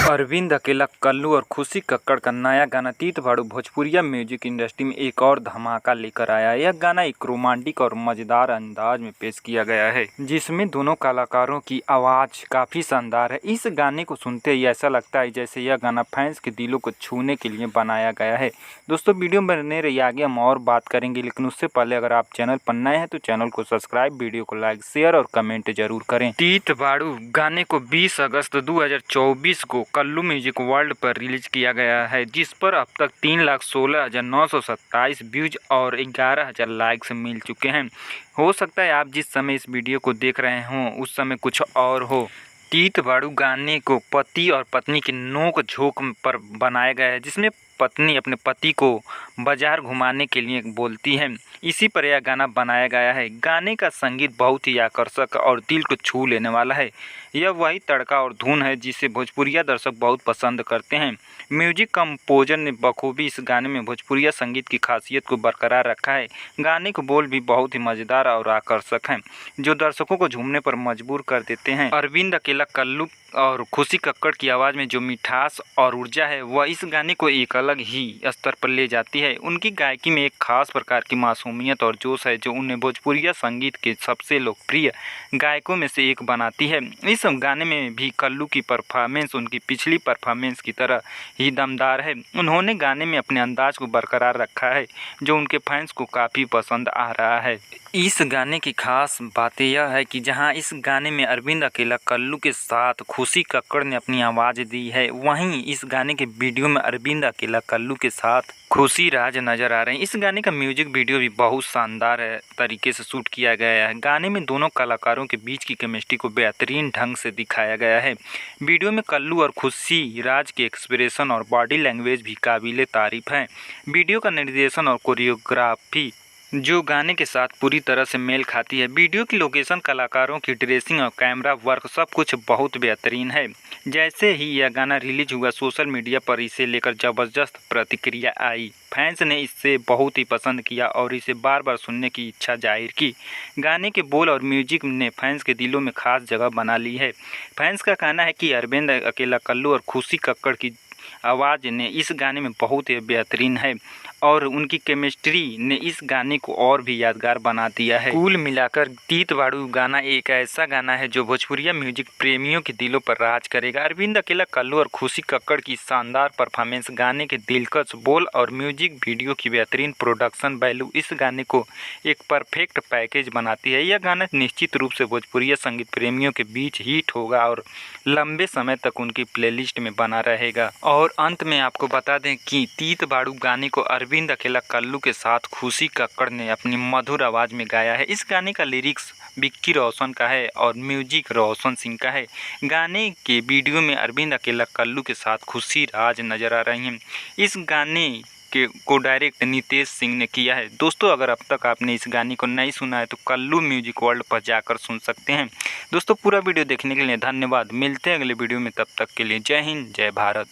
अरविंद अकेला, कल्लू और खुशी कक्कड़ का नया गाना तीत बाड़ू भोजपुरिया म्यूजिक इंडस्ट्री में एक और धमाका लेकर आया है। यह गाना एक रोमांटिक और मजेदार अंदाज में पेश किया गया है, जिसमें दोनों कलाकारों की आवाज़ काफ़ी शानदार है। इस गाने को सुनते ही ऐसा लगता है जैसे यह गाना फैंस के दिलों को छूने के लिए बनाया गया है। दोस्तों, वीडियो में बने रहिए, आगे हम और बात करेंगे, लेकिन उससे पहले अगर आप चैनल पर नए हैं तो चैनल को सब्सक्राइब, वीडियो को लाइक, शेयर और कमेंट जरूर करें। तीत बाड़ू गाने को 20 अगस्त 2024 को कल्लू म्यूजिक वर्ल्ड पर रिलीज किया गया है, जिस पर अब तक 3,16,927 व्यूज और 11,000 लाइक्स मिल चुके हैं। हो सकता है आप जिस समय इस वीडियो को देख रहे हों उस समय कुछ और हो। तीत बाड़ू गाने को पति और पत्नी की नोक झोंक पर बनाया गया है, जिसमें पत्नी अपने पति को बाजार घुमाने के लिए बोलती है। इसी पर यह गाना बनाया गया है। गाने का संगीत बहुत ही आकर्षक और दिल को छू लेने वाला है। यह वही तड़का और धुन है जिसे भोजपुरिया दर्शक बहुत पसंद करते हैं। म्यूजिक कंपोजर ने बखूबी इस गाने में भोजपुरिया संगीत की खासियत को बरकरार रखा है। गाने के बोल भी बहुत ही मज़ेदार और आकर्षक हैं, जो दर्शकों को झूमने पर मजबूर कर देते हैं। अरविंद अकेला, कल्लू और खुशी कक्कड़ की आवाज़ में जो मिठास और ऊर्जा है वह इस गाने को एक अलग ही स्तर पर ले जाती है। उनकी गायकी में एक खास प्रकार की मासूमियत और जोश है, जो उन्हें भोजपुरिया संगीत के सबसे लोकप्रिय गायकों में से एक बनाती है। इस गाने में भी कल्लू की परफॉर्मेंस उनकी पिछली परफॉर्मेंस की तरह ही दमदार है। उन्होंने गाने में अपने अंदाज को बरकरार रखा है, जो उनके फैंस को काफ़ी पसंद आ रहा है। इस गाने की खास बात यह है कि जहां इस गाने में अरविंद अकेला, कल्लू के साथ खुशी कक्कड़ ने अपनी आवाज़ दी है, वहीं इस गाने के वीडियो में अरविंद अकेला, कल्लू के साथ खुशी राज नज़र आ रहे हैं। इस गाने का म्यूजिक वीडियो भी बहुत शानदार तरीके से शूट किया गया है। गाने में दोनों कलाकारों के बीच की केमिस्ट्री को बेहतरीन ढंग से दिखाया गया है। वीडियो में कल्लू और खुशी राज के एक्सप्रेशन और बॉडी लैंग्वेज भी काबिले तारीफ हैं। वीडियो का निर्देशन और कोरियोग्राफी जो गाने के साथ पूरी तरह से मेल खाती है। वीडियो की लोकेशन, कलाकारों की ड्रेसिंग और कैमरा वर्क सब कुछ बहुत बेहतरीन है। जैसे ही यह गाना रिलीज हुआ, सोशल मीडिया पर इसे लेकर ज़बरदस्त प्रतिक्रिया आई। फैंस ने इसे बहुत ही पसंद किया और इसे बार बार सुनने की इच्छा जाहिर की। गाने के बोल और म्यूजिक ने फैंस के दिलों में खास जगह बना ली है। फैंस का कहना है कि अरविंद अकेला, कल्लू और खुशी कक्कड़ की आवाज़ ने इस गाने में बहुत ही बेहतरीन है और उनकी केमिस्ट्री ने इस गाने को और भी यादगार बना दिया है। कुल मिलाकर तीत बाड़ू गाना एक ऐसा गाना है जो भोजपुरिया म्यूजिक प्रेमियों के दिलों पर राज करेगा। अरविंद अकेला, कल्लू और खुशी कक्कड़ की शानदार परफॉर्मेंस, गाने के दिलकश बोल और म्यूजिक वीडियो की बेहतरीन प्रोडक्शन वैल्यू इस गाने को एक परफेक्ट पैकेज बनाती है। यह गाना निश्चित रूप से भोजपुरिया संगीत प्रेमियों के बीच हिट होगा और लंबे समय तक उनकी प्लेलिस्ट में बना रहेगा। और अंत में आपको बता दें कि तीत बाड़ू गाने को अरविंद अकेला, कल्लू के साथ खुशी कक्कड़ ने अपनी मधुर आवाज़ में गाया है। इस गाने का लिरिक्स विक्की रोशन का है और म्यूजिक रोशन सिंह का है। गाने के वीडियो में अरविंद अकेला, कल्लू के साथ खुशी राज नज़र आ रही हैं। इस गाने को डायरेक्ट नितेश सिंह ने किया है। दोस्तों, अगर अब तक आपने इस गाने को नहीं सुना है तो कल्लू म्यूजिक वर्ल्ड पर जाकर सुन सकते हैं। दोस्तों, पूरा वीडियो देखने के लिए धन्यवाद। मिलते हैं अगले वीडियो में, तब तक के लिए जय हिंद, जय भारत।